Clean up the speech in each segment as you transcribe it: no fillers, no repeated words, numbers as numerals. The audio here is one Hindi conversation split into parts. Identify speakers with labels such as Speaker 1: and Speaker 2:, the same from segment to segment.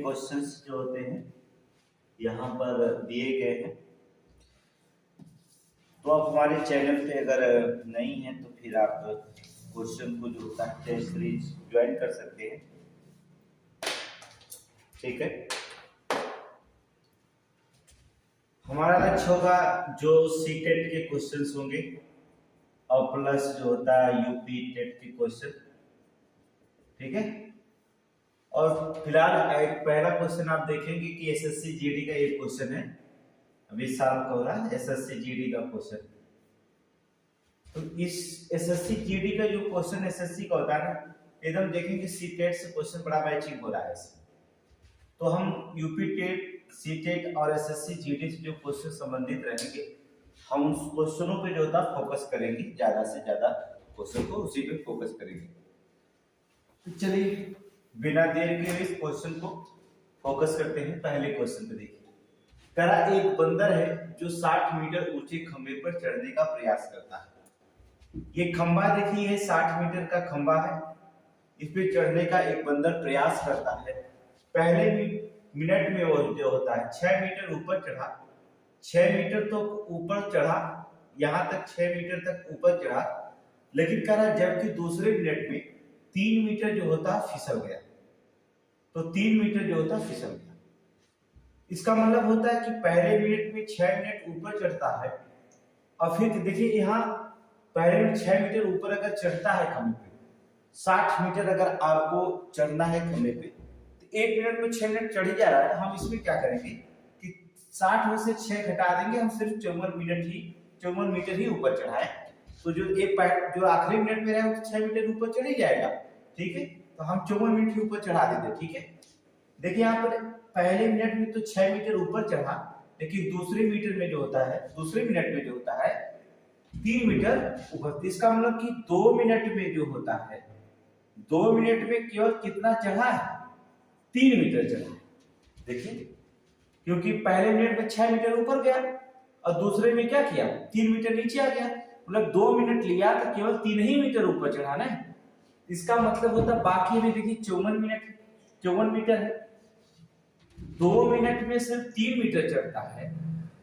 Speaker 1: क्वेश्चंस जो होते हैं यहाँ पर दिए गए हैं। तो आप हमारे चैनल पे अगर नहीं हैं तो फिर आप क्वेश्चन को जो होता है टेस्ट सीरीज ज्वाइन कर सकते हैं, ठीक है। हमारा लक्ष्य होगा जो सीटेट के क्वेश्चंस होंगे और प्लस जो होता है यूपी टेट के क्वेश्चन, ठीक है। और फिलहाल एक पहला क्वेश्चन आप देखेंगे कि एसएससी जीडी का ये क्वेश्चन है, अभी साल का हो रहा है एसएससी जीडी का क्वेश्चन। तो इस एसएससी जीडी का जो क्वेश्चन एसएससी का होता है ना, एकदम देखेंगे सीटेट से क्वेश्चन बड़ा मैचिंग हो रहा है इसमें। तो हम यूपी टेट, सीटेट और एसएससी जीडी से जो क्वेश्चन संबंधित रहेंगे हम उस क्वेश्चनों पे जो होता फोकस करेंगे, ज्यादा से ज्यादा क्वेश्चन को उसी पे फोकस करेंगे। तो चलिए बिना देर के इस क्वेश्चन को फोकस करते हैं। पहले क्वेश्चन पे देखिए, करा एक बंदर है जो 60 मीटर ऊंचे खंभे पर चढ़ने का प्रयास करता है। ये खंभा देखिए 60 मीटर का खंभा है, इस पे चढ़ने का एक बंदर प्रयास करता है। पहले मिनट में वो जो होता है 6 मीटर ऊपर चढ़ा, 6 मीटर तो ऊपर चढ़ा, यहां तक 6 मीटर तक ऊपर चढ़ा, लेकिन कह रहा जबकि दूसरे मिनट में 3 मीटर जो होता फिसल गया। तो 3 मीटर जो होता फिसल गया, इसका मतलब होता है कि पहले मिनट में 6 मिनट ऊपर चढ़ता है और फिर देखिए यहाँ पहले में 6 मीटर ऊपर अगर चढ़ता है खंभे पे, 60 मीटर अगर आपको चढ़ना है खंभे पे, तो 1 मिनट में 6 मिनट चढ़ ही जा रहा है। हम इसमें क्या करेंगे कि 60 में से 6 घटा देंगे, हम सिर्फ 54 मीटर ही ऊपर चढ़ाए। तो जो आखिरी मिनट में रहे 6 मीटर ऊपर चढ़ ही जाएगा, ठीक है। तो हम 54 मिनट ही ऊपर चढ़ा देंगे, ठीक है। देखिए यहाँ पर पहले मिनट में तो 6 मीटर ऊपर चढ़ा, लेकिन दूसरे मिनट में जो होता है 3 मीटर ऊपर। इसका मतलब कि 2 मिनट में जो होता है 2 मिनट में केवल कितना चढ़ा है, 3 मीटर चढ़ा है। देखिए क्योंकि पहले मिनट में 6 मीटर ऊपर गया और दूसरे में क्या किया 3 मीटर नीचे आ गया, मतलब 2 मिनट लिया तो केवल 3 ही मीटर ऊपर चढ़ा ना। इसका मतलब होता बाकी में देखिए 54 मीटर है, 2 मिनट में सिर्फ 3 मीटर चढ़ता है।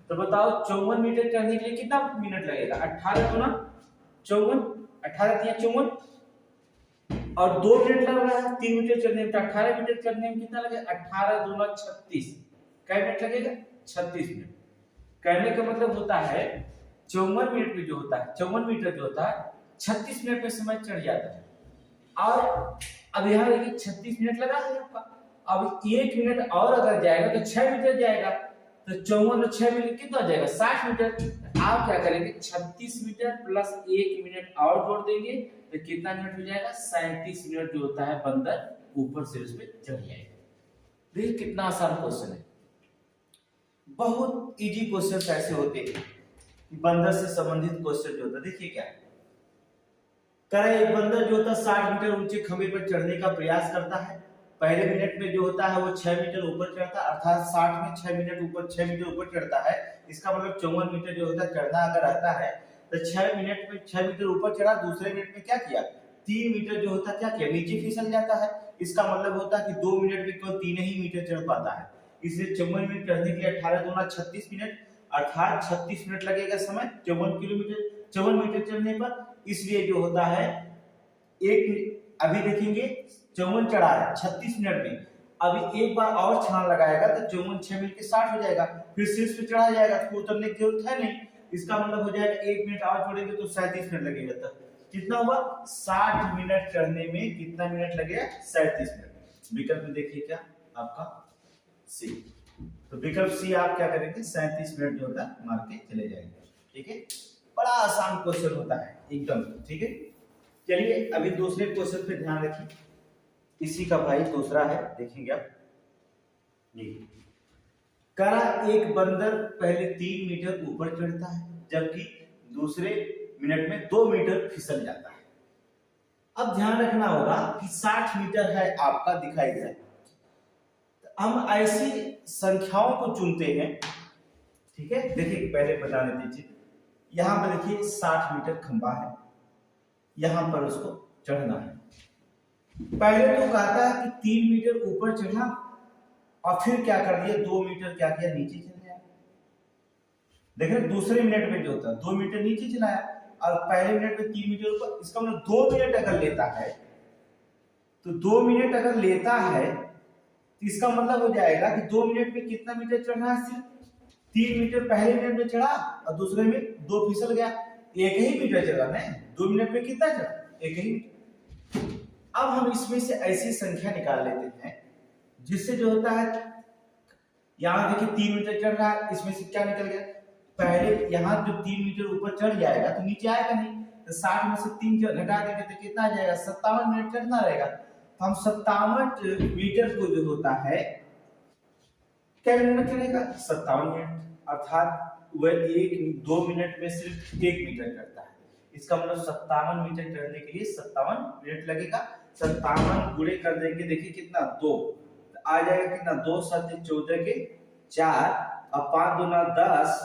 Speaker 1: तो बताओ 54 मीटर चढ़ने के लिए कितना मिनट लगेगा, 18 गुना 54, 18 तिया 54 और 2 मिनट लग रहा है 3 मीटर चढ़ने में। तो 18 मीटर चढ़ने में कितना लगेगा, 18 दूना 36, क्या मिनट लगेगा 36 मिनट। कहने का मतलब होता है 54 मिनट में जो होता है 54 मीटर जो होता है 36 मिनट में समय चढ़ जाता है। और अब यहाँ देखिए 36 मिनट लगा है आपका, अब 1 मिनट और अगर जाएगा तो 6 मीटर जाएगा, तो 54 और 6 मिनट कितना हो जाएगा 60 मीटर। आप क्या करेंगे 36 मीटर प्लस 1 मिनट और जोड़ देंगे तो कितना मिनट हो जाएगा 37 मिनट जो होता है बंदर ऊपर से उस पे चढ़ जाएगा। देखिए कितना आसान क्वेश्चन है, बहुत इजी क्वेश्चन ऐसे होते हैं बंदर से संबंधित क्वेश्चन जो होता है। देखिए क्या करे, एक बंदर जो होता है 60 मीटर ऊंचे खंभे पर चढ़ने का प्रयास करता है। पहले मिनट में जो होता है वो 6 मीटर ऊपर चढ़ता है, अर्थात 60 में 6 मीटर ऊपर चढ़ता है। इसका मतलब 54 मीटर जो होता है चढ़ना अगर रहता है तो 6 मिनट में 6 मीटर ऊपर चढ़ा, दूसरे मिनट में क्या किया 3 मीटर जो होता है क्या किया नीचे फिसल जाता है। इसका मतलब होता है कि 2 मिनट में केवल 3 ही मीटर चढ़ पाता है, इसलिए 54 मिनट चढ़ने के लिए 18 दूना 36 मिनट, अर्थात 36 मिनट लगेगा समय 54 मीटर चढ़ने पर। इसलिए जो होता है अभी देखेंगे 54 चढ़ा है 36 मिनट में, अभी एक बार और छलांग लगाएगा तो 54 6 मिनट के 60 हो जाएगा, फिर शीर्ष पे चढ़ा जाएगा तो उतरने की जरूरत है नहीं। इसका मतलब हो जाएगा 1 मिनट और छोड़ेंगे तो 37 मिनट लगेगा। तब कितना हुआ 60 मिनट चढ़ने में कितना मिनट लगेगा 37 मिनट। विकल्प में देखिए क्या आपका सी, तो विकल्प सी आप क्या करेंगे 37 मिनट जो होता है मार के चले जाएंगे, ठीक है। बड़ा आसान क्वेश्चन होता है एकदम, ठीक है। चलिए अभी दूसरे क्वेश्चन पे ध्यान रखिए, इसी का भाई दूसरा है, देखेंगे आप। करा एक बंदर पहले 3 मीटर ऊपर चढ़ता है जबकि दूसरे मिनट में 2 मीटर फिसल जाता है। अब ध्यान रखना होगा कि 60 मीटर है आपका दिखाई दे रहा है, हम ऐसी संख्याओं को चुनते हैं, ठीक है। देखिए पहले बताने दीजिए, यहां पर देखिए 60 मीटर खंबा है, यहां पर उसको चढ़ना है। पहले तो कहता है कि 3 मीटर ऊपर चढ़ा और फिर क्या कर दिया, 2 मीटर क्या किया, नीचे चले गया। देख रहे दूसरे मिनट में जो होता है 2 मीटर नीचे चलाया और पहले मिनट में 3 मीटर ऊपर। इसका मतलब 2 मिनट अगर लेता है तो 2 मिनट अगर लेता है तो इसका मतलब हो जाएगा कि 2 मिनट में कितना मीटर चढ़ रहा है, सिर्फ 3 मीटर पहले मिनट में चढ़ा और दूसरे में 2 फिसल गया, एक ही मीटर चढ़ा ना। 2 मिनट में कितना चढ़ा, एक ही मीटर। अब हम इसमें से ऐसी संख्या निकाल लेते हैं जिससे जो होता है, यहां देखिए 3 मीटर चढ़ रहा है, इसमें से क्या निकल गया, पहले यहां जो 3 मीटर ऊपर चढ़ जाएगा तो नीचे आएगा नहीं, तो 60 में से 3 घटा देंगे तो कितना आ जाएगा, 57 मिनट चढ़ना रहेगा। तो हम 57 मीटर को जो होता है क्या मिनट में चढ़ेगा, 57 मिनट, अर्थात वह 2 मिनट में सिर्फ 1 मीटर चढ़ता है। इसका मतलब 57 मीटर चढ़ने के लिए 57 मिनट लगेगा। 57 गुणे कर देंगे, देखिए कितना 2 आ जाएगा, कितना 2 7 14 के 4 और 5 दूना 10,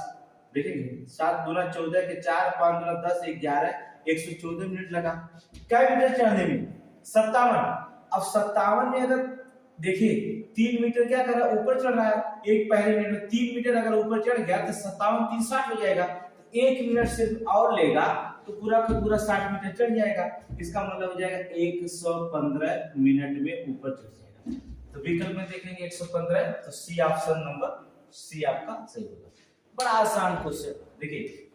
Speaker 1: देखिए 7 दूना 14 के 4 5 दूना 10 11 114 मिनट लगा। क्या मीटर चढ़ने में, 57। अब 57 में अगर देखिए 3 मीटर क्या कर रहा है, ऊपर चढ़ रहा है, एक पहले मिनट में 3 मीटर अगर ऊपर चढ़ गया तो 57 3 60 हो जाएगा। तो 1 मिनट सिर्फ और लेगा तो पूरा का पूरा 60 मीटर चढ़ जाएगा। इसका मतलब हो जाएगा 115 मिनट में ऊपर चढ़ जाएगा। तो विकल्प में देखेंगे 115, तो सी ऑप्शन नंबर सी आपका सही होगा। बड़ा आसान क्वेश्चन। देखिए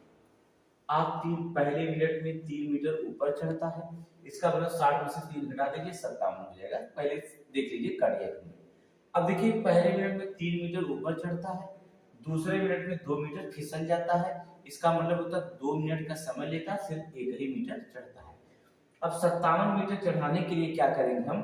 Speaker 1: आप पहले मिनट में 3 मीटर ऊपर चढ़ता है, इसका मतलब 60 में से 3 घटा दीजिए 57 हो जाएगा। पहले देख लीजिए कट गया। अब देखिए पहले मिनट में 3 मीटर ऊपर चढ़ता है, दूसरे मिनट में 2 मीटर फिसल जाता है, इसका मतलब होता है 2 मिनट का समय लेता है, सिर्फ 1 ही मीटर चढ़ता है। अब 57 मीटर चढ़ाने के लिए क्या करेंगे हम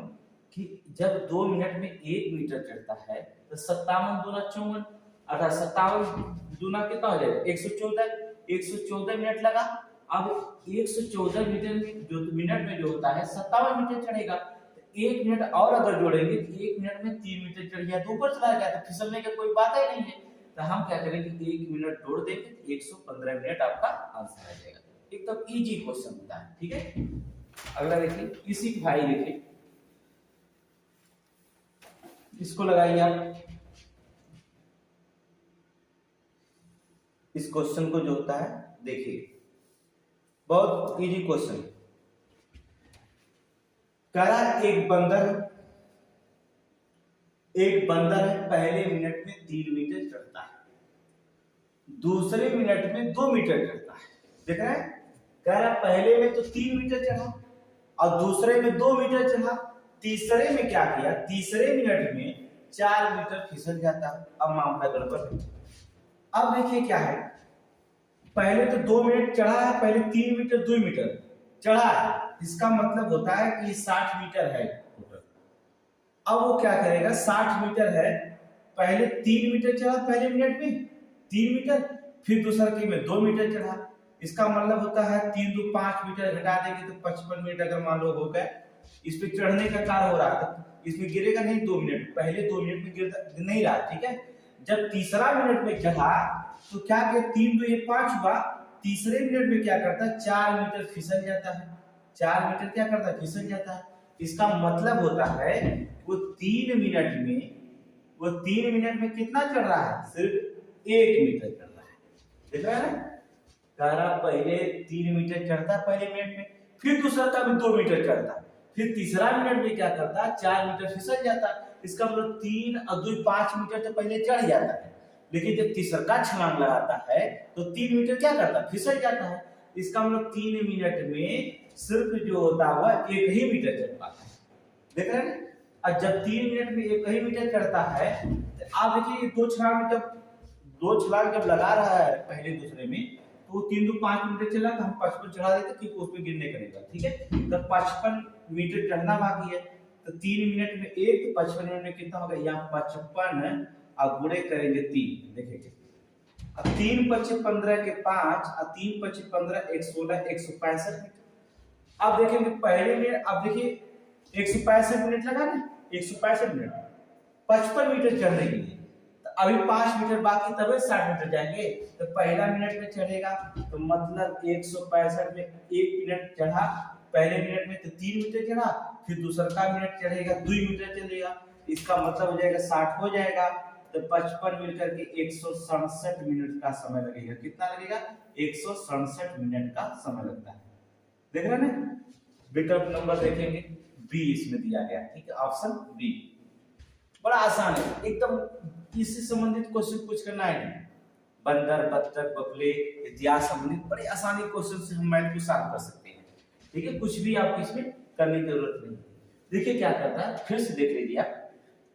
Speaker 1: कि जब 2 मिनट में 1 मीटर चढ़ता है तो 57 दूना 54, अर्थात 57 दूना कितना हो जाएगा 114, 114 मिनट लगा। अब 114 मीटर में जो होता है 57 मीटर चढ़ेगा, तो 1 मिनट और अगर जोड़ेंगे तो 1 मिनट में 3 मीटर चढ़ गया तो ऊपर चला गया, तो फिसलने का कोई बात ही नहीं है। तो हम क्या करेंगे 1 मिनट जोड़ देंगे तो 115 मिनट आपका आंसर आ जाएगा। एकदम इजी क्वेश्चन होता है, ठीक है। अगला देखिए, इसी भाई देखिए इसको लगाइए आप, इस क्वेश्चन को जो होता है देखिए बहुत इजी क्वेश्चन। करा एक बंदर है पहले मिनट में 3 मीटर चढ़ता है, दूसरे मिनट में 2 मीटर चढ़ता है। देख रहे हैं, कह रहा पहले में तो 3 मीटर चढ़ा और दूसरे में 2 मीटर चढ़ा, तीसरे में क्या किया, तीसरे मिनट में 4 मीटर फिसल जाता है। अब मामला गड़बड़ है। अब देखिए क्या है, पहले तो 2 मिनट चढ़ा है, पहले 3 मीटर 2 मीटर चढ़ा है, इसका मतलब होता है कि 60 मीटर है टोटल। अब वो क्या करेगा, 60 मीटर है, पहले 3 मीटर चढ़ा पहले मिनट में 3 मीटर, फिर दूसरा के में 2 मीटर चढ़ा, इसका मतलब होता है 3 2 5 मीटर घटा देंगे तो 55 मिनट अगर मान लो हो गए। इस पे चढ़ने का कार्य हो रहा था, इसमें गिरेगा नहीं 2 मिनट, पहले 2 मिनट में गिर नहीं रहा, ठीक है। जब तीसरा मिनट में चढ़ा तो क्या किया, 3 2 5 हुआ, तीसरे मिनट में क्या करता है 4 मीटर फिसल जाता है, 4 मीटर क्या करता है फिसल जाता है। इसका मतलब होता है वो 3 मिनट में कितना चढ़ रहा है, सिर्फ 1 मीटर चढ़ रहा है। देख रहे हैं ना, कह रहा पहले 3 मीटर चढ़ता है पहले मिनट में, फिर दूसरा का भी 2 मीटर चढ़ता है, फिर तीसरा मिनट में क्या करता है 4 मीटर फिसल जाता है। इसका मतलब 3 और 2 5 मीटर तो पहले चढ़ जाता है, लेकिन जब तीसरा छलांग लगाता है तो 3 मीटर क्या करता है फिसल जाता है। इसका मतलब 3 मिनट में सिर्फ जो होता हुआ 1 ही मीटर चढ़ पाता है। देख रहे हैं, और जब 3 मिनट में 1 ही मीटर चढ़ता है तो आप देखिए 2 छलांग जब लगा रहा है पहले दूसरे में, तो 3 2 5 मीटर चला तो हम 55 चढ़ा देते क्योंकि उसमें गिरने करेगा, ठीक है। तो 55 मीटर चढ़ना बाकी है, तो 3 मिनट में 1 तो 55 मिनट में कितना होगा, यहाँ 55 और गुणे करेंगे 3, देखिए अब 3 5 15 के 5 और 3 5 15 116 165 मीटर। अब देखेंगे पहले में, अब देखिए 165 मिनट लगा ना, 165 मिनट 55 मीटर चढ़ने के लिए, तो अभी 5 मीटर बाकी तब 60 मीटर जाएंगे। तो पहला मिनट में चढ़ेगा तो मतलब 165 में 1 मिनट चढ़ा, पहले मिनट में तो 3 मीटर चढ़ा, फिर दूसरा का मिनट चढ़ेगा 2 मीटर चलेगा, इसका मतलब हो जाएगा 60 हो जाएगा, तो 55 मिलकर के 167 मिनट का समय लगेगा। कितना लगेगा? 167 मिनट का समय लगता है। देख रहे हैं ना? विकल्प नंबर देखेंगे बी इसमें दिया गया, ठीक है, ऑप्शन बी। बड़ा आसान है एकदम, इससे संबंधित क्वेश्चन कुछ करना है नहीं। बंदर, बत्तख, बगुले, इतिहास संबंधित बड़े आसानी क्वेश्चन से हम मैथ को सॉल्व कर सकते हैं, ठीक है। कुछ भी आपको इसमें करने की जरूरत नहीं। देखिए क्या करता है, फिर से देख लीजिए आप।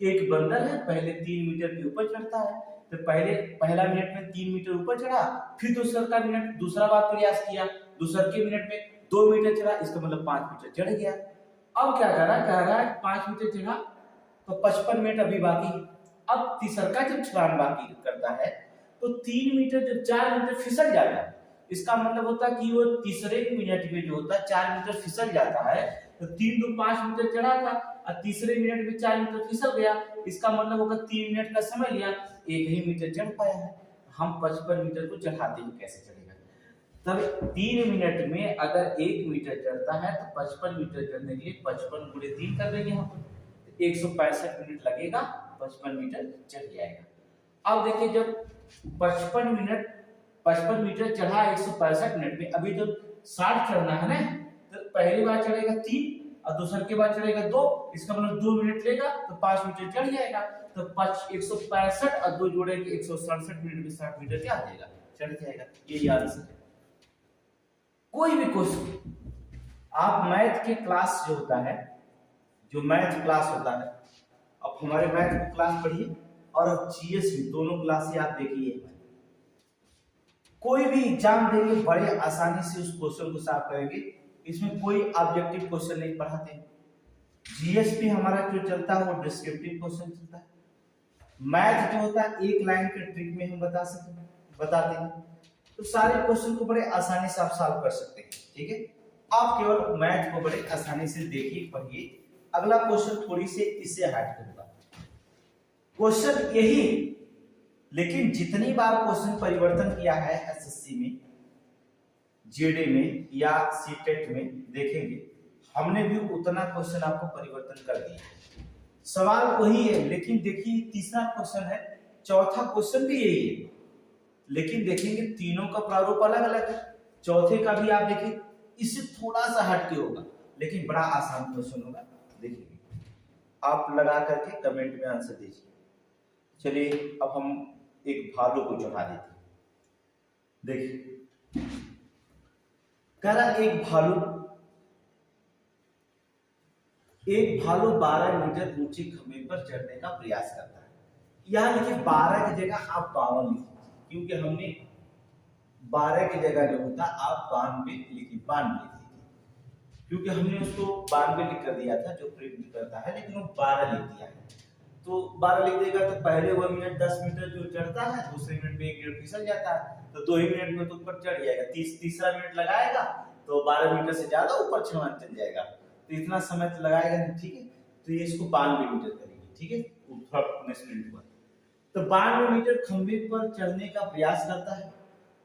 Speaker 1: एक बंदर है, पहले 3 मीटर के ऊपर चढ़ता है, तो पहला मिनट में 3 मीटर ऊपर चढ़ा, फिर दूसरा बार प्रयास किया, दूसरे के मिनट में 2 मीटर चढ़ा, इसका मतलब 5 मीटर चढ़ गया। अब क्या कर रहा है, कह रहा है 5 मीटर चढ़ा तो 55 मिनट अभी बाकी। अब तीसरा जब छलांग बाकी करता है तो 3 मीटर जब 4 मीटर फिसल जाता है, इसका मतलब होता है कि वो तीसरे मिनट में जो होता है 4 मीटर फिसल जाता है, तो 3 2 5 मीटर चढ़ा था और तीसरे मिनट में 4 मीटर फिसल गया, इसका मतलब होगा 3 मिनट का समय लिया, 1 ही मीटर चढ़ पाया है। हम 55 मीटर को चढ़ाते ही कैसे चढ़ेगा? तब 3 मिनट में अगर 1 मीटर चढ़ता है तो 55 मीटर चढ़ने के लिए 55 गुणे 3 कर देंगे यहाँ पर, 165 मिनट लगेगा, 55 मीटर चढ़ जाएगा। अब देखिए जब 55 मीटर चढ़ा 165 मिनट में, अभी तो 60 चढ़ना है ना, तो पहली बार चढ़ेगा 3 और दूसरे के बाद चढ़ेगा 2, इसका मतलब 2 मिनट लेगा तो 5 मीटर चढ़ जाएगा। तो 165 और 2 जोड़ेंगे 167 मिनट में 60 मीटर क्या आ जाएगा? चढ़ जाएगा। ये याद से कोई भी क्वेश्चन आप मैथ के क्लास जो होता है, जो मैथ क्लास होता है, अब हमारे मैथ की क्लास पढ़िए और जीएस दोनों क्लास ही आप देखिए, कोई भी एग्जाम देंगे बड़े आसानी से उस क्वेश्चन को सॉल्व करेंगे, इसमें कोई ऑब्जेक्टिव क्वेश्चन नहीं पढ़ाते हैं। जीएस भी हमारा जो चलता है वो डिस्क्रिप्टिव क्वेश्चन चलता है। मैथ जो होता है एक लाइन के ट्रिक में हम बताते हैं, तो सारे क्वेश्चन को बड़े आसानी से आप सॉल्व कर सकते हैं, ठीक है। आप केवल मैथ को बड़े आसानी से देखिए, पढ़िए। अगला क्वेश्चन थोड़ी से इससे हट के होगा, क्वेश्चन यही, लेकिन जितनी बार क्वेश्चन परिवर्तन किया है एसएससी में, जेडे में या सीटेट में देखेंगे, हमने भी उतना क्वेश्चन आपको परिवर्तन कर दिया। सवाल वही है, लेकिन देखिए तीसरा क्वेश्चन है, चौथा क्वेश्चन भी यही है, लेकिन देखेंगे तीनों का प्रारूप अलग अलग है। चौथे का भी आप देखिए इससे थोड़ा सा हटके होगा, लेकिन बड़ा आसान क्वेश्चन होगा। देखिए आप लगा करके कमेंट में आंसर दीजिए। चलिए अब हम एक भालू को चढ़ा देते हैं। देखिए कह रहा एक भालू 12 मीटर ऊंचे खंभे पर चढ़ने का प्रयास करता है। यहां लिखिए 12 की जगह आप 52 लिखिए, क्योंकि हमने 12 की जगह जो होता आप 92 लिखिए, 92 क्योंकि हमने उसको 92 लिख कर दिया था जो प्रिंट करता है, लेकिन वो 12 लिख दिया है। तो 12 लिख देगा तो पहले वह मिनट 10 मीटर जो चढ़ता है, दूसरे मिनट में 1 मीटर फिसल जाता है, तो 2 ही मिनट में तो ऊपर चढ़ जाएगा। तीसरा मिनट लगाएगा तो 12 मीटर से ज्यादा ऊपर छलांग चल जाएगा, तो इतना समय तो लगाएगा नहीं, ठीक है। तो ये इसको 92 मीटर करेंगे, ठीक है, मिनट पर। तो 92 मीटर खंभे पर चढ़ने का प्रयास करता है।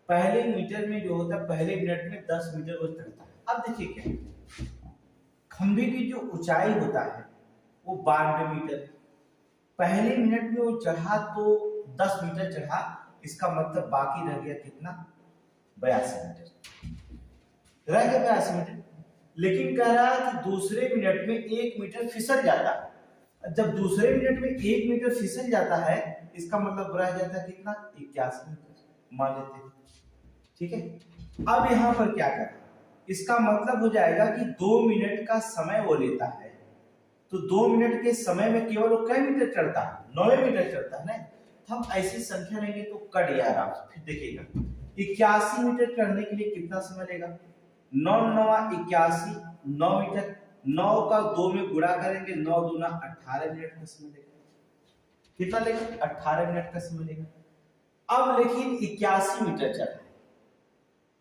Speaker 1: पहले मीटर में जो होता है, पहले मिनट में 10 मीटर वो चढ़ता है। अब देखिए क्या, खंभे की जो ऊंचाई होता है वो 92 मीटर, पहले मिनट में वो चढ़ा तो 10 मीटर चढ़ा, इसका मतलब बाकी रह गया कितना? 82 मीटर रह गया, 82 मीटर। लेकिन कह रहा है कि दूसरे मिनट में 1 मीटर फिसल जाता है। जब दूसरे मिनट में 1 मीटर फिसल जाता है, इसका मतलब रह जाता है कितना? 81 मीटर मान लेते हैं, ठीक है। अब यहाँ पर क्या करें, इसका मतलब हो जाएगा कि 2 मिनट का समय वो लेता है, तो 2 मिनट के समय में केवल वो कई मीटर चढ़ता है? 9 मीटर चढ़ता है ना। तो हम ऐसी संख्या लेंगे तो कट जाएगा। फिर देखिएगा 81 मीटर चढ़ने के लिए कितना समय लेगा? 9 9 81, 9 मीटर, 9 का 2 में गुणा करेंगे, 9 दूना 18 मिनट का समय लेगा। कितना लेगा? 18 मिनट का समय लेगा। अब लेकिन 81 मीटर चढ़ा,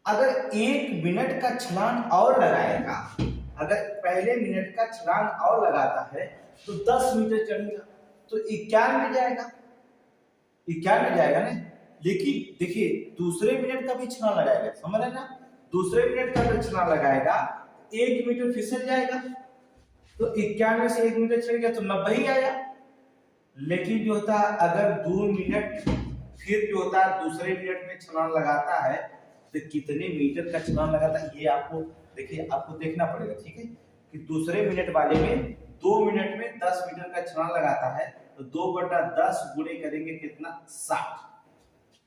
Speaker 1: अगर 1 मिनट का छलांग और लगाएगा, अगर पहले मिनट का छलांग और लगाता है तो 10 मीटर चढ़ेगा, तो 91 जाएगा, 91 जाएगा ना। लेकिन देखिए दूसरे मिनट का भी छलांग लगाएगा, समझ रहे ना, दूसरे मिनट का भी छलांग लगाएगा, 1 मीटर फिसल जाएगा, तो 91 से 1 मीटर चढ़ गया तो 90 ही आया। लेकिन जो होता है अगर 2 मिनट फिर जो होता है दूसरे मिनट में छलांग लगाता है तो कितने मीटर का छलांग लगाता है ये आपको देखिए आपको देखना पड़ेगा, ठीक है। कि दूसरे मिनट वाले में 2 मिनट में 10 मीटर का छलांग लगाता है तो 2/10 गुणे करेंगे कितना 60,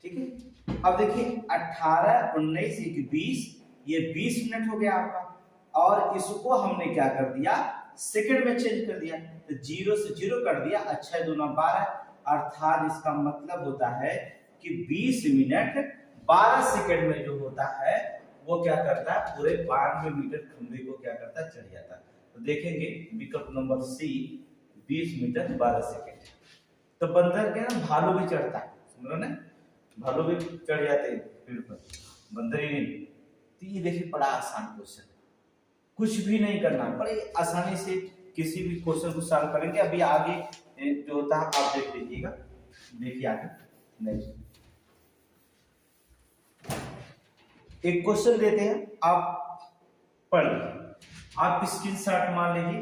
Speaker 1: ठीक है। अब देखिए 18 19 20 ये 20 मिनट हो गया आपका और इसको हमने क्या कर दिया सेकंड में चेंज कर दिया तो 0 से 0 कर दिया, अच्छा 2 12 अर्थात इसका मतलब होता है कि 20 मिनट 12 सेकंड में जो होता है वो क्या करता है पूरे 92 मीटर खंभे को क्या करता है चढ़ जाता है। तो देखेंगे विकल्प नंबर सी 20 मीटर 12 सेकंड। तो बंदर के ना भालू भी चढ़ता है, समझ लो ना, भालू भी चढ़ जाते हैं पेड़ पर, बंदर ही नहीं। तो ये देखिए बड़ा आसान क्वेश्चन, कुछ भी नहीं करना, बड़े आसानी से किसी भी क्वेश्चन को सॉल्व करेंगे। अभी आगे जो होता है आप देख लीजिएगा, देखिए आगे नेक्स्ट एक क्वेश्चन देते हैं, आप पढ़ लीजिए, आप स्क्रीनशॉट मार लीजिए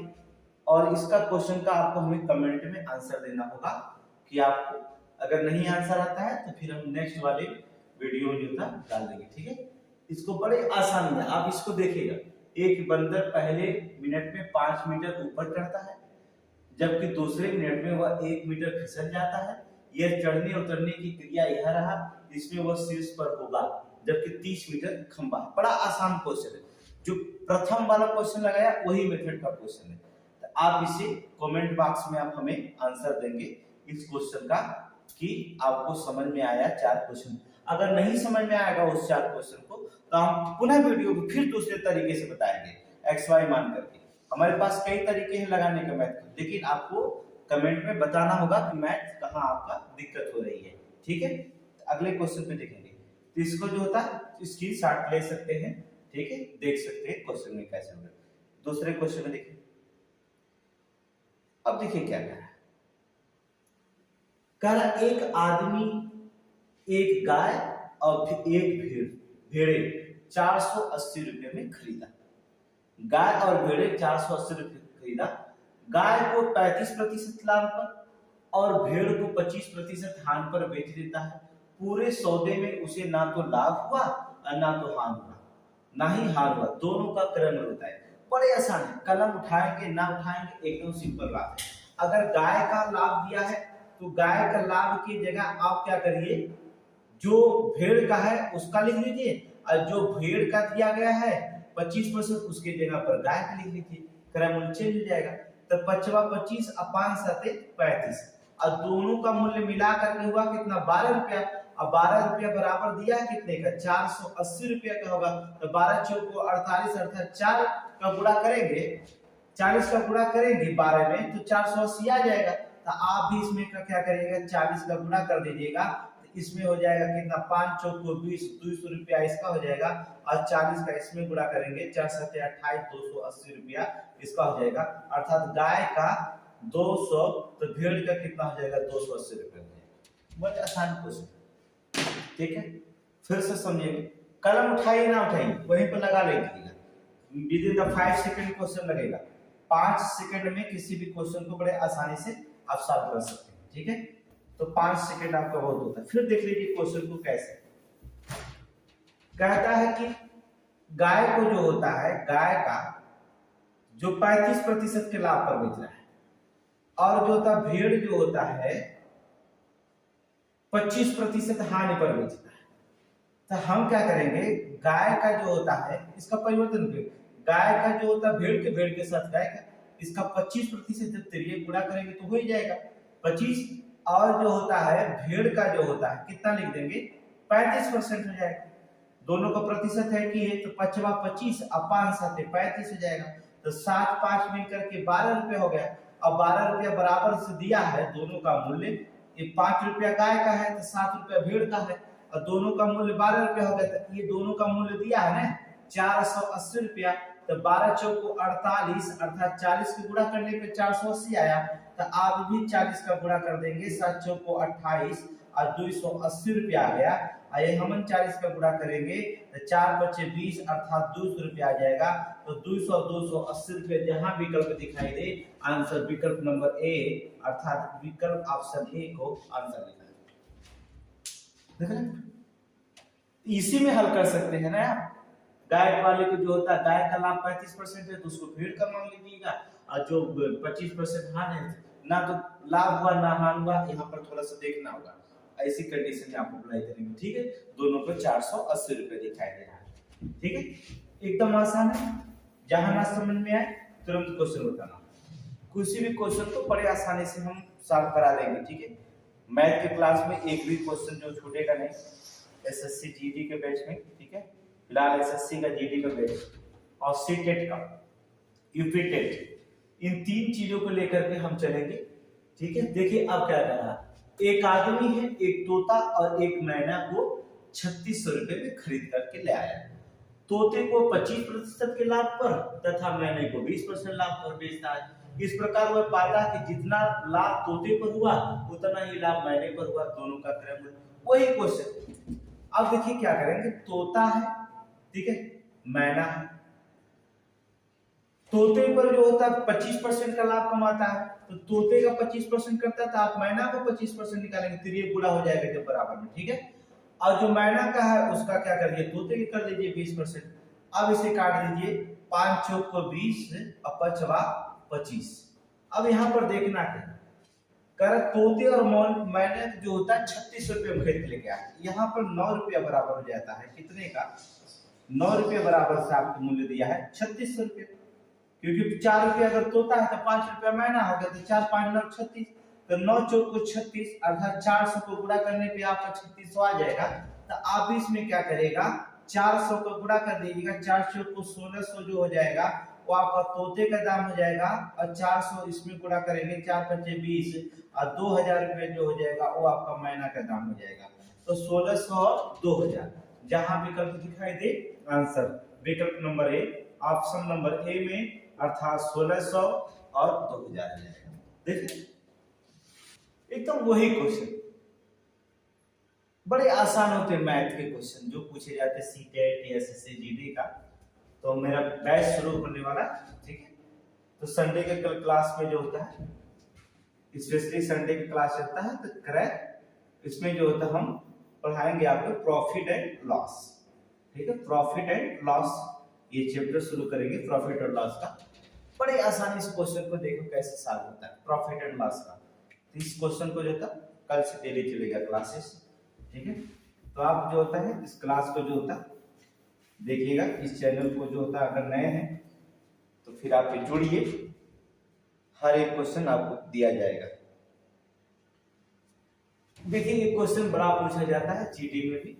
Speaker 1: और इसका क्वेश्चन का आपको हमें कमेंट में आंसर देना होगा कि आपको अगर नहीं आंसर आता है तो फिर हम नेक्स्ट वाले वीडियो में जो था डाल देंगे, ठीक है। इसको बड़े आसान है, आप इसको देखिएगा। एक बंदर पहले मिनट में 5 मीटर ऊपर चढ़ता है जबकि दूसरे मिनट में वह 1 मीटर फिसल जाता है। यह चढ़ने और उतरने की क्रिया यह रहा, इसमें वह शीर्ष पर होगा जबकि 30 मीटर खंभा। बड़ा आसान क्वेश्चन है, जो प्रथम वाला क्वेश्चन लगाया वही मेथड का क्वेश्चन है। तो आप इसे कमेंट बॉक्स में आप हमें आंसर देंगे इस क्वेश्चन का कि आपको समझ में आया 4 क्वेश्चन। अगर नहीं समझ में आएगा उस 4 क्वेश्चन को तो हम पुनः वीडियो को फिर दूसरे तरीके से बताएंगे एक्स वाई मान करके। हमारे पास कई तरीके हैं लगाने के मैथ, लेकिन आपको कमेंट में बताना होगा कि मैथ कहाँ आपका दिक्कत हो रही है, ठीक है। तो अगले क्वेश्चन पे देखेंगे, तो इसको जो होता है इसकी शॉर्ट ले सकते हैं, ठीक है, देख सकते हैं क्वेश्चन में कैसे होगा। दूसरे क्वेश्चन में देखिए, अब देखिए क्या कह रहा है, कह रहा एक आदमी एक गाय और फिर एक भेड़े 480 रुपए में खरीदा। गाय और भेड़े 480 रुपए खरीदा। गाय को 35% लाभ पर और भेड़ को 25% हानि पर बेच देता है। पूरे सौदे में उसे ना तो लाभ हुआ और ना तो हानि हुआ, ना ही हार हुआ, दोनों का क्रम होता है। बड़े आसान है, कलम उठाएंगे ना उठाएंगे एकदम सिंपल बात है। अगर गाय का लाभ दिया है तो गाय का लाभ की जगह आप क्या करिए, जो भेड़ का है उसका लिख लीजिए और जो भेड़ का दिया गया है 25% उसके जगह पर गाय का लिख लीजिए, क्रम चेंज हो जाएगा। तो 25 अपान 35 और दोनों का मूल्य मिला करके हुआ कितना 12 रुपया। अब 12 रुपया बराबर दिया है कितने का 480 रुपया का होगा। तो 12 चौको 48 अर्थात 4 का गुणा करेंगे, 40 का गुणा करेंगे 12 में तो 480 आ जाएगा। तो आप भी इसमें का क्या करिएगा 40 का गुणा कर दीजिएगा, तो इसमें हो जाएगा कितना 5 चौको 20, 200 रुपया इसका हो जाएगा और 40 का इसमें गुणा करेंगे 4 7 28 280 रुपया इसका हो जाएगा। अर्थात गाय का 200 तो भेड़ का कितना हो जाएगा 280 रुपया हो जाएगा। बहुत आसान क्वेश्चन, ठीक है। फिर से समझिए, कलम उठाइए ना उठाइए वहीं पर लगा लीजिएगा। With in the 5 second question लगेगा, 5 सेकंड में किसी भी क्वेश्चन को बड़े आसानी से आप सॉल्व कर सकते हैं, ठीक है। तो 5 सेकंड आपका बहुत होता है। फिर देख लीजिए क्वेश्चन को कैसे कहता है कि गाय को जो होता है, गाय का जो 35% के लाभ पर बेच रहा है और जो होता है भेड़ जो होता है 25% हानि पर बेचता है। तो हम क्या करेंगे, गाय का जो होता है इसका परिवर्तन करेंगे, गाय का जो होता है भेड़ के साथ गाय का इसका 25% जब तिरिये गुणा करेंगे तो हो ही जाएगा 25, और जो होता है भेड़ का जो होता है कितना लिख देंगे 35% हो जाएगा। दोनों का प्रतिशत है कि तो 25 अपान 35 हो जाएगा। तो 7 5 मिलकर के 12 रुपए हो गया। अब 12 रुपया बराबर से दिया है, दोनों का मूल्य ये 5 रुपया गाय का है तो 7 रुपया भेड़ का है और दोनों का मूल्य 12 रुपया हो गया। तो ये दोनों का मूल्य दिया है ना 480 रुपया। तो 12 चौको 48 अर्थात 40 के गुणा करने पे 480 आया। तो आप भी 40 का गुणा कर देंगे, 7 चौको 28 और 280 रुपया आ गया। ये हम 40 का गुणा करेंगे तो 4 बचे 20 अर्थात 200 रुपया आ जाएगा। तो 280 रुपये जहां विकल्प दिखाई दे आंसर विकल्प नंबर ए अर्थात विकल्प ऑप्शन ए को आंसर लिखा है। इसी में हल कर सकते हैं ना आप। गाय वाले को जो होता है गाय का लाभ 35% है तो उसको भेड़ का मान लीजिएगा, और जो 25% हान है ना तो लाभ हुआ ना हान हुआ, यहाँ पर थोड़ा सा देखना होगा। ऐसी कंडीशन में आप अप्लाई करेंगे, ठीक है। दोनों को 480 रुपए दिखाई दे रहा है, ठीक है। एकदम आसान है, जहां ना समझ में आए तुरंत क्वेश्चन बताना। किसी भी क्वेश्चन को बड़े आसानी से हम सॉल्व करा देंगे, ठीक है। मैथ के क्लास में एक भी क्वेश्चन जो छूटेगा नहीं, एसएससी जीडी के बैच में, ठीक है। फिलहाल एसएससी का जीडी का बैच और सीटेट का यूपी टेट, इन 3 चीजों को लेकर के हम चलेंगे, ठीक है। देखिए अब क्या कर रहा है, एक आदमी है, एक तोता और एक मैना को 3600 रुपए में खरीद करके ले आया। तोते को 25% के लाभ पर तथा मैने को 20% लाभ पर बेचता है। इस प्रकार वह पाता कि जितना लाभ तोते पर हुआ उतना ही लाभ मैने पर हुआ, दोनों का क्रम वही क्वेश्चन। अब देखिए क्या करेंगे, तोता है, ठीक है, मैना है। तोते पर जो होता है 25% का लाभ कमाता है, तो तोते का 25% करता है तो आप मैना को 25% निकालेंगे, तो ये गुणा हो जाएगा जब बराबर में, ठीक है। और जो मैना का है उसका क्या करिए, तोते के कर लीजिए 20%। अब इसे काट दीजिए, 5 चौक को 20 और 25। अब यहाँ पर देखना है, कर तोते और मैने जो होता है 3600 रुपये में खरीद लेके आए, यहाँ पर 9 रुपया बराबर हो जाता है, कितने का, 9 रुपये बराबर से आपको मूल्य दिया है 3600 रुपये। क्योंकि 4 रुपया अगर तोता है तो 5 रुपया मैना हो गया, तो 4 5 9 36, तो 9 चौक को 36 अर्थात 400 को गुणा करने पे आपका 3600 आ जाएगा। तो आप इसमें क्या करेगा, 400 को गुणा कर दीजिएगा, 4 चौक को 1600 जो हो जाएगा वो आपका तोते का दाम हो जाएगा, और 400 इसमें गुणा करेंगे, 4 5 20 और 2000 रुपये जो हो जाएगा वो आपका मैना का दाम हो जाएगा। तो 1600 और 2000, जहां विकल्प दिखाई दे आंसर विकल्प number A option number A में अर्थात 1600 और 2000 जाएगा। देखिए एकदम वही क्वेश्चन, बड़े आसान होते हैं मैथ के क्वेश्चन जो पूछे जाते हैं सीटेट एसएससी जीडी का। तो मेरा बैच शुरू होने वाला, ठीक है। तो संडे के कल क्लास में जो होता है, स्पेशली संडे की क्लास चलता है, तो करेक्ट इसमें जो होता है हम पढ़ाएंगे आपको प्रॉफिट एंड लॉस, ठीक है। प्रॉफिट एंड लॉस ये चैप्टर शुरू करेंगे प्रॉफिट और लॉस का। बड़े आसानी से क्वेश्चन को देखो कैसे सॉल्व होता है प्रॉफिट एंड लॉस का। तो इस क्वेश्चन को जो था कल से डेली चलेगा क्लासेस, ठीक है। तो आप जो होता है इस क्लास को जो होता है देखिएगा, इस चैनल को जो होता है अगर नए हैं तो फिर आप जुड़िए, हर एक क्वेश्चन आपको दिया जाएगा। देखिए ये क्वेश्चन बड़ा पूछा जाता है जीडी में भी।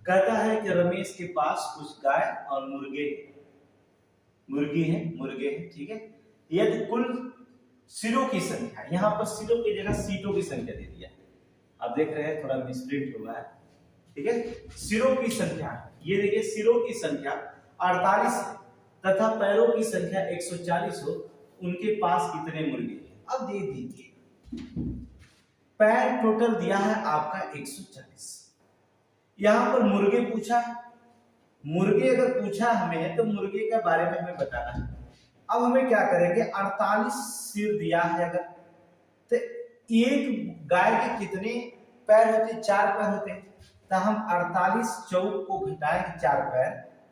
Speaker 1: कहता है कि रमेश के पास कुछ गाय और मुर्गे हैं, ठीक है। यदि कुल सिरों की संख्या, यहाँ पर सिरों की जगह सीटों की संख्या दे दिया, आप देख रहे हैं थोड़ा मिसप्रिंट हुआ है, ठीक है। सिरों की संख्या, ये देखिए सिरों की संख्या 48 है तथा पैरों की संख्या 140 हो, उनके पास कितने मुर्गे हैं। अब दे दीजिए, पैर टोटल दिया है आपका 140, यहां पर मुर्गे पूछा है। मुर्गे अगर पूछा हमें तो मुर्गे के बारे में हमें बताना है। अब हमें क्या करेंगे, 48 सिर दिया है अगर, तो एक गाय के कितने पैर होते, 4 पैर होते हैं, तो हम 48 चौक को घटाएंगे 4 पैर,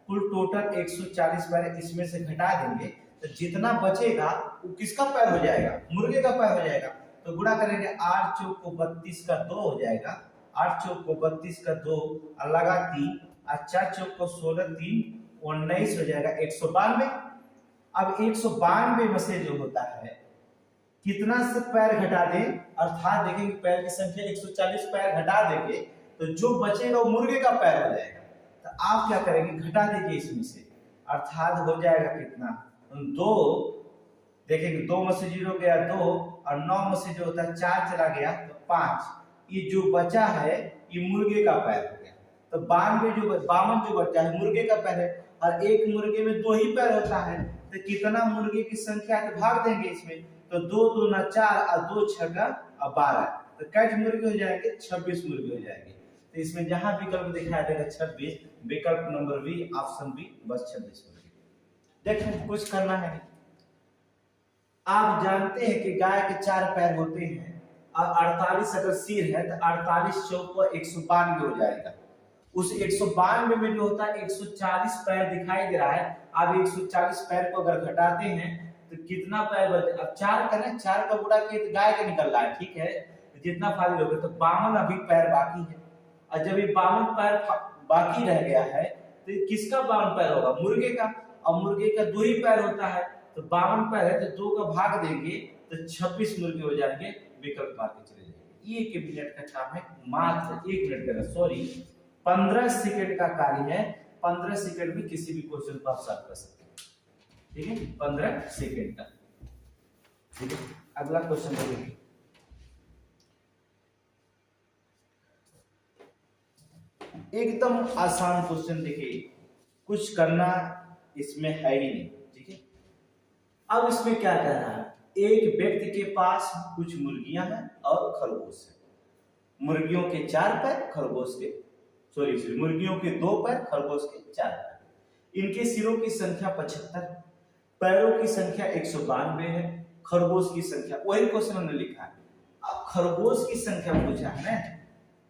Speaker 1: कुल टोटल 140 पैर इसमें से घटा देंगे, तो जितना बचेगा वो किसका पैर हो जाएगा, मुर्गे का पैर हो जाएगा। तो गुणा करेंगे, 8 चौक को 32 का 2 हो जाएगा, 8 चौक को 32 का 2 और लगा 3, और 4 चौक को 16 3 19 हो जाएगा 192। अब 192 में से जो होता है कितना से पैर घटा दें, अर्थात देखेंगे पैर की संख्या 140 पैर घटा देंगे तो जो बचेगा वो मुर्गे का पैर हो जाएगा। तो आप क्या करेंगे, घटा दीजिए इसमें से, अर्थात हो जाएगा कितना, 2, देखेंगे 2 में से 0 गया 2 और 9 में से जो होता है 4 चला गया तो 5, ये जो बचा है ये मुर्गे का पैर हो गया। तो 52 जो बचा है मुर्गे का पैर है, और एक मुर्गे में 2 ही पैर होता है, तो कितना मुर्गे की संख्या है तो भाग देंगे इसमें, तो 2 2 ना 4 और 2 6 12, तो कैट मुर्गी हो जाएंगे 26 मुर्गी हो जाएंगे। तो इसमें जहां विकल्प दिखाया देगा 26, विकल्प नंबर बी, ऑप्शन बी, बस 26 मुर्गी। देखो कुछ करना है नहीं। आप जानते हैं कि गाय के 4 पैर होते हैं और 48 अगर सिर है तो 48 चौक 192 हो जाएगा। उस 192 में जो होता है 140 पैर दिखाई दे रहा है। आप 140 पैर को अगर घटाते हैं तो कितना पैर बचे? अब 4 का ना, 4 का गुणा किए तो गाय का निकल रहा है, ठीक है, तो जितना फाजिल हो गया तो 52 अभी पैर बाकी है। और जब ये 52 पैर बाकी रह गया है तो किसका 52 पैर होगा? मुर्गे का। और मुर्गे का 2 ही पैर होता है, तो 52 पैर है तो 2 का भाग देंगे तो 26 मुर्गे हो जाएंगे। विकल्प मार के चले जाएंगे। 1 मिनट का काम है, मात्र 1 मिनट का, सॉरी 15 सेकंड का कार्य है। 15 सेकंड में किसी भी क्वेश्चन को आप सॉल्व कर सकते हैं, ठीक है, 15 सेकंड का, ठीक है। अगला क्वेश्चन देखिए, एकदम आसान क्वेश्चन। देखिए कुछ करना इसमें है ही नहीं, ठीक है। अब इसमें क्या कह रहा है? एक व्यक्ति के पास कुछ मुर्गियां हैं और खरगोश है। मुर्गियों के 4 पैर, खरगोश के मुर्गियों के 2 पैर, खरगोश के 4 पैर। इनके सिरों की संख्या 75, पैरों की संख्या 192 है, खरगोश की संख्या, वही क्वेश्चन हमने लिखा है। अब खरगोश की संख्या पूछा है ना,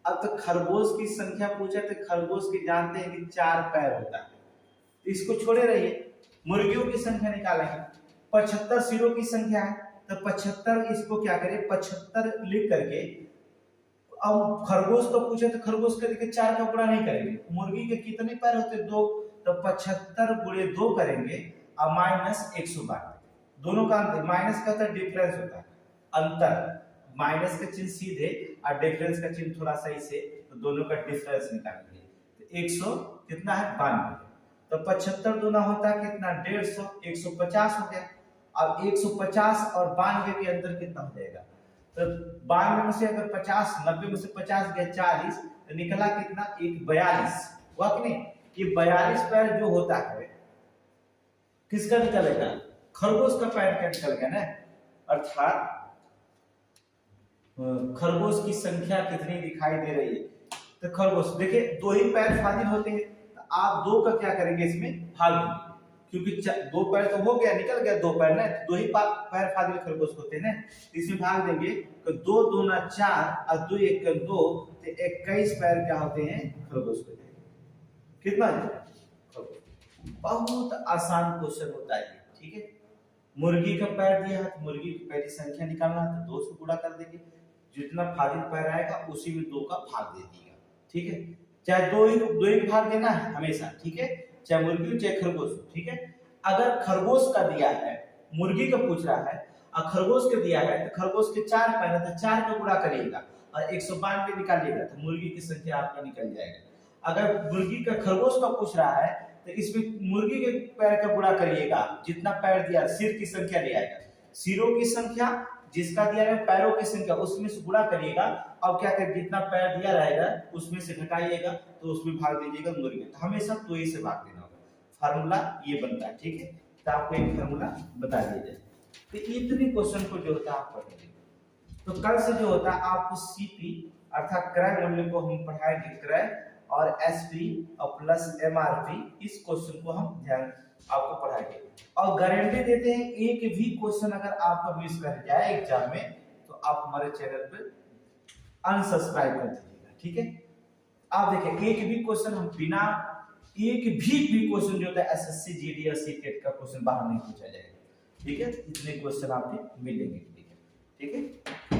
Speaker 1: अब तो खरगोश की संख्या पूछा तो खरगोश के जानते हैं कि 4 पैर होता है, तो इसको छोड़े रहिए, मुर्गियों की संख्या निकालेंगे। 75 सिरों की संख्या है तो 75, इसको क्या करें 75 लिख करके, अब खरगोश को पूछे तो खरगोश का देखिए 4 का गुणा नहीं करेंगे। मुर्गी के कितने पैर होते हैं? 2, तो 75 गुणे 2 करेंगे और माइनस 192। दोनों का अंतर, माइनस का होता है डिफरेंस होता है, अंतर, माइनस का चिन्ह सीधे और डिफरेंस का चिन्ह थोड़ा सा इसे, तो दोनों का डिफरेंस निकालेंगे तो 100 कितना है 92। तो 75 दूना होता है कितना 150, 150 हो गया। अब 150 और 92 के अंतर कितना हो जाएगा? तो 92 में से अगर 50, 90 में से 50 गया 40, तो निकला कितना 42 हुआ कि नहीं? ये 42 पैर जो होता है किसका निकलेगा? खरगोश का पैर का निकल गया ना। अर्थात खरगोश की संख्या कितनी दिखाई दे रही है? तो खरगोश देखिए 2 ही पैर फाजिल होते हैं, तो आप 2 का क्या करेंगे इसमें भाग देंगे, क्योंकि 2 पैर तो हो गया, निकल गया 2 पैर ना, 2 ही पैर फाजिल खरगोश होते हैं ना, इसमें भाग देंगे तो 2 दूना 4 और 2 1 2, तो 21 पैर क्या होते हैं? खरगोश होते हैं। कितना? बहुत आसान क्वेश्चन होता है, ठीक है। मुर्गी का पैर दिया है तो मुर्गी की पैर की संख्या निकालना है तो 2 से गुणा कर देंगे, जितना फाजिल पैर आएगा उसी में 2 का भाग दे दिएगा, ठीक है। चाहे 2 ही भाग देना है हमेशा, ठीक है, चाहे मुर्गी चाहे खरगोश, ठीक है। अगर खरगोश का दिया है, मुर्गी का पूछ रहा है और खरगोश का दिया है, तो खरगोश के 4 पैर है तो 4 का गुणा करिएगा और 192 निकालिएगा तो मुर्गी की संख्या आपका निकल जाएगा। अगर मुर्गी का खरगोश का पूछ रहा है तो इसमें मुर्गी के पैर का गुणा करिएगा, जितना पैर दिया सिर की संख्या ले आएगा, सिरों की संख्या जिसका दिया है पैरों की संख्या उसमें से गुणा करिएगा। अब क्या करें, जितना पैर दिया रहेगा उसमें से घटाइएगा तो उसमें भाग दीजिएगा मुर्गी, तो हमेशा 2 ही से भाग देना होगा। फार्मूला ये बनता है, ठीक है। तो आपको एक फार्मूला बता दिया जाए, तो इतने क्वेश्चन को जो होता है आप पढ़ेंगे। तो कल से जो होता है आपको सीपी अर्थात क्रय मूल्य को हम पढ़ाएंगे, क्रय और एसपी और प्लस एमआरपी, इस क्वेश्चन को हम ध्यान आपको पढ़ाएंगे। और गारंटी देते हैं एक भी क्वेश्चन अगर आपका मिस कर जाए एग्जाम में तो आप हमारे चैनल पर अनसब्सक्राइब कर दीजिएगा, ठीक है। आप देखिए एक भी क्वेश्चन हम बिना एक भी क्वेश्चन जो होता है एसएससी जीडी या सीटेट का क्वेश्चन बाहर नहीं पूछा जाएगा, ठीक है। इतने क्वेश्चन आपके मिलेंगे, ठीक है, ठीक है।